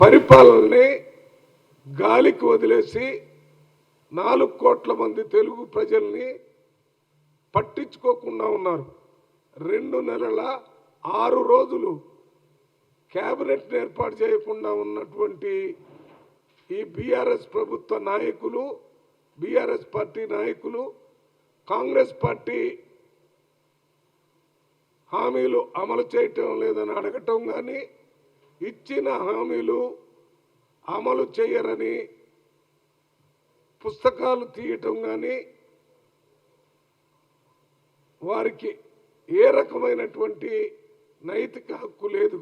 పరిపాలనని గాలికి వదిలేసి 4 కోట్ల మంది తెలుగు ప్రజల్ని పట్టించుకోకుండా ఉన్నారు. 2 నెలల 6 రోజులు కేబినెట్ ఏర్పాటు చేయకుండా ఉన్నటువంటి ఈ బీఆర్ఎస్ ప్రభుత్వ నాయకులు, బీఆర్ఎస్ పార్టీ నాయకులు కాంగ్రెస్ పార్టీ హామీలు అమలు చేయటం లేదని అడగటం కానీ, ఇచ్చిన హామీలు అమలు చేయరని పుస్తకాలు తీయటం కానీ వారికి ఏ రకమైనటువంటి నైతిక హక్కు లేదు.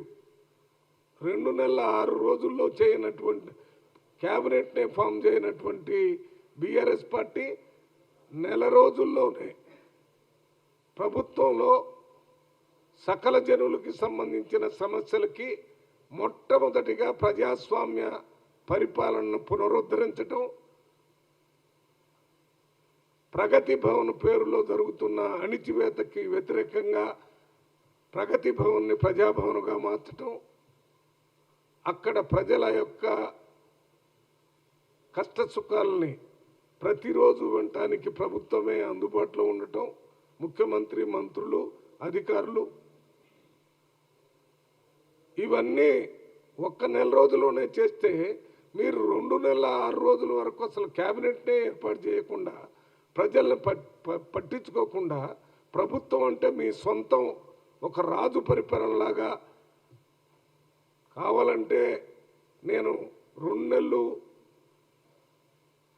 2 నెలల 6 రోజుల్లో చేయనటువంటి క్యాబినెట్నే ఫామ్ చేయనటువంటి బీఆర్ఎస్ పార్టీ నెల రోజుల్లోనే ప్రభుత్వంలో సకల జనులకి సంబంధించిన సమస్యలకి మొట్టమొదటిగా ప్రజాస్వామ్య పరిపాలనను పునరుద్ధరించడం, ప్రగతి భవన్ పేరులో జరుగుతున్న అణిచివేతకి వ్యతిరేకంగా ప్రగతి భవన్ని ప్రజాభవన్గా మార్చడం, అక్కడ ప్రజల యొక్క కష్ట సుఖాలని ప్రతిరోజు వినటానికి ప్రభుత్వమే అందుబాటులో ఉండటం, ముఖ్యమంత్రి, మంత్రులు, అధికారులు ఇవన్నీ 1 నెల రోజుల్లోనే చేస్తే మీరు 2 నెలల 6 రోజుల వరకు అసలు క్యాబినెట్నే ఏర్పాటు చేయకుండా, ప్రజల్ని పట్టించుకోకుండా, ప్రభుత్వం అంటే మీ సొంతం ఒక రాజు పరిపాలనలాగా కావాలంటే నేను 2 నెలలు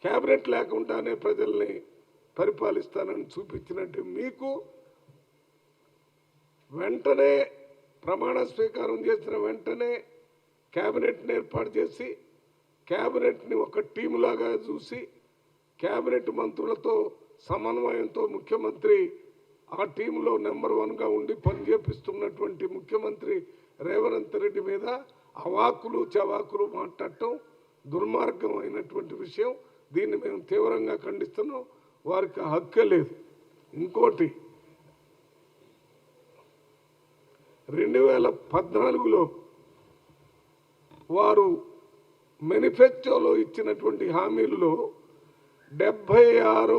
క్యాబినెట్ లేకుండానే ప్రజల్ని పరిపాలిస్తానని చూపించినట్టు మీకు వెంటనే ప్రమాణ స్వీకారం చేసిన వెంటనే క్యాబినెట్ని ఏర్పాటు చేసి, క్యాబినెట్ని ఒక టీములాగా చూసి, క్యాబినెట్ మంత్రులతో సమన్వయంతో ముఖ్యమంత్రి ఆ టీంలో నెంబర్ 1గా ఉండి పనిచేపిస్తున్నటువంటి ముఖ్యమంత్రి రేవంత్ రెడ్డి మీద అవాకులు చవాకులు మాట్లాడటం దుర్మార్గం అయినటువంటి విషయం. దీన్ని మేము తీవ్రంగా ఖండిస్తున్నాం. వారికి హక్కే లేదు. ఇంకోటి, 2014లో వారు మేనిఫెస్టోలో ఇచ్చినటువంటి హామీలలో 76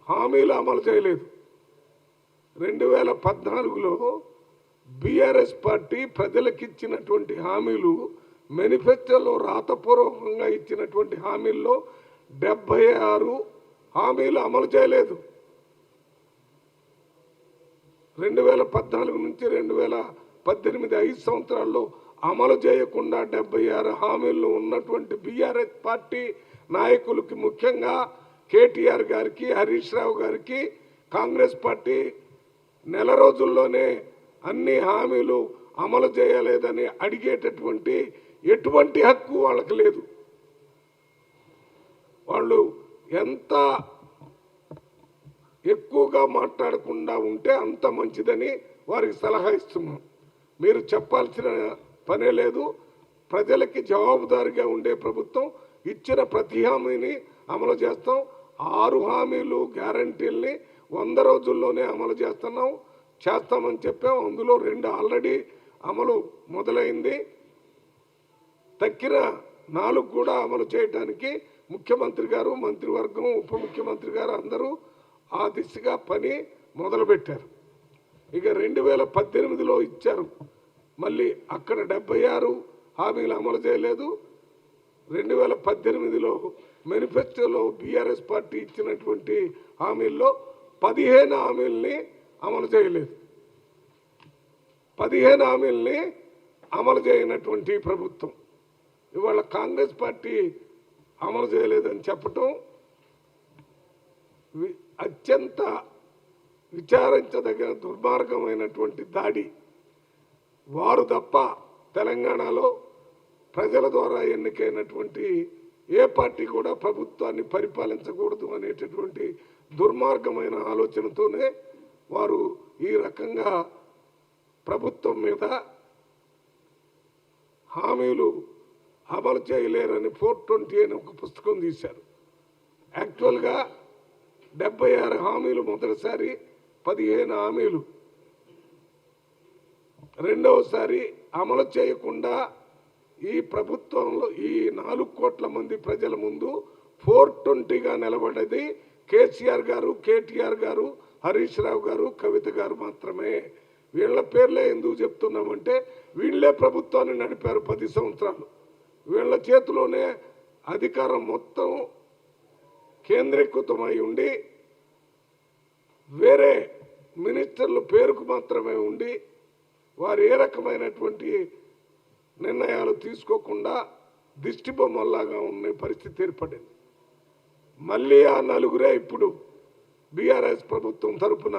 హామీలు అమలు చేయలేదు. 2014లో బీఆర్ఎస్ పార్టీ ప్రజలకు ఇచ్చినటువంటి హామీలు, మేనిఫెస్టోలో రాతపూర్వకంగా ఇచ్చినటువంటి హామీల్లో 76 హామీలు అమలు చేయలేదు. 2014 నుంచి 2018 5 సంవత్సరాల్లో అమలు చేయకుండా 76 హామీలు ఉన్నటువంటి బీఆర్ఎస్ పార్టీ నాయకులకి, ముఖ్యంగా కేటీఆర్ గారికి, హరీష్ రావు గారికి, కాంగ్రెస్ పార్టీ నెల రోజుల్లోనే అన్ని హామీలు అమలు చేయలేదని అడిగేటటువంటి ఎటువంటి హక్కు వాళ్ళకి లేదు. వాళ్ళు ఎంత ఎక్కువగా మాట్లాడకుండా ఉంటే అంత మంచిదని వారికి సలహా ఇస్తున్నాం. మీరు చెప్పాల్సిన పనే లేదు. ప్రజలకి జవాబుదారీగా ఉండే ప్రభుత్వం ఇచ్చిన ప్రతి హామీని అమలు చేస్తాం. 6 హామీలు గ్యారంటీల్ని 100 రోజుల్లోనే అమలు చేస్తామని చెప్పాం. అందులో 2 ఆల్రెడీ అమలు మొదలైంది. తక్కిన 4 కూడా అమలు చేయడానికి ముఖ్యమంత్రి గారు, మంత్రివర్గం, ఉప ముఖ్యమంత్రి గారు అందరూ ఆ దిశగా పని మొదలుపెట్టారు. ఇక 2018లో ఇచ్చారు, మళ్ళీ అక్కడ 76 హామీలు అమలు చేయలేదు. 2018లో మేనిఫెస్టోలో బీఆర్ఎస్ పార్టీ ఇచ్చినటువంటి హామీల్లో 15 హామీలని అమలు చేయలేదు. 15 హామీలని అమలు చేయనటువంటి ప్రభుత్వం ఇవాళ కాంగ్రెస్ పార్టీ అమలు చేయలేదని చెప్పటం అత్యంత విచారించదగిన దుర్మార్గమైనటువంటి దాడి. వారు తప్ప తెలంగాణలో ప్రజల ద్వారా ఎన్నికైనటువంటి ఏ పార్టీ కూడా ప్రభుత్వాన్ని పరిపాలించకూడదు అనేటటువంటి దుర్మార్గమైన ఆలోచనతోనే వారు ఈ రకంగా ప్రభుత్వం మీద హామీలు అమలు చేయలేరని 420 అని ఒక పుస్తకం తీశారు. యాక్చువల్గా 76 హామీలు మొదటిసారి, 15 హామీలు రెండవసారి అమలు చేయకుండా ఈ ప్రభుత్వంలో ఈ 4 కోట్ల మంది ప్రజల ముందు 420గా నిలబడేది కేసీఆర్ గారు, కేటీఆర్ గారు, హరీష్ రావు గారు, కవిత గారు మాత్రమే. వీళ్ళ పేర్లే ఎందుకు చెప్తున్నామంటే వీళ్ళే ప్రభుత్వాన్ని నడిపారు 10 సంవత్సరాలు. వీళ్ళ చేతిలోనే అధికారం మొత్తం కేంద్రీకృతమై ఉండి వేరే మినిస్టర్లు పేరుకు మాత్రమే ఉండి వారు ఏ రకమైనటువంటి నిర్ణయాలు తీసుకోకుండా దిష్టిబొమ్మల్లాగా ఉన్న పరిస్థితి ఏర్పడింది. మళ్ళీ ఆ నలుగురే ఇప్పుడు బీఆర్ఎస్ ప్రభుత్వం తరఫున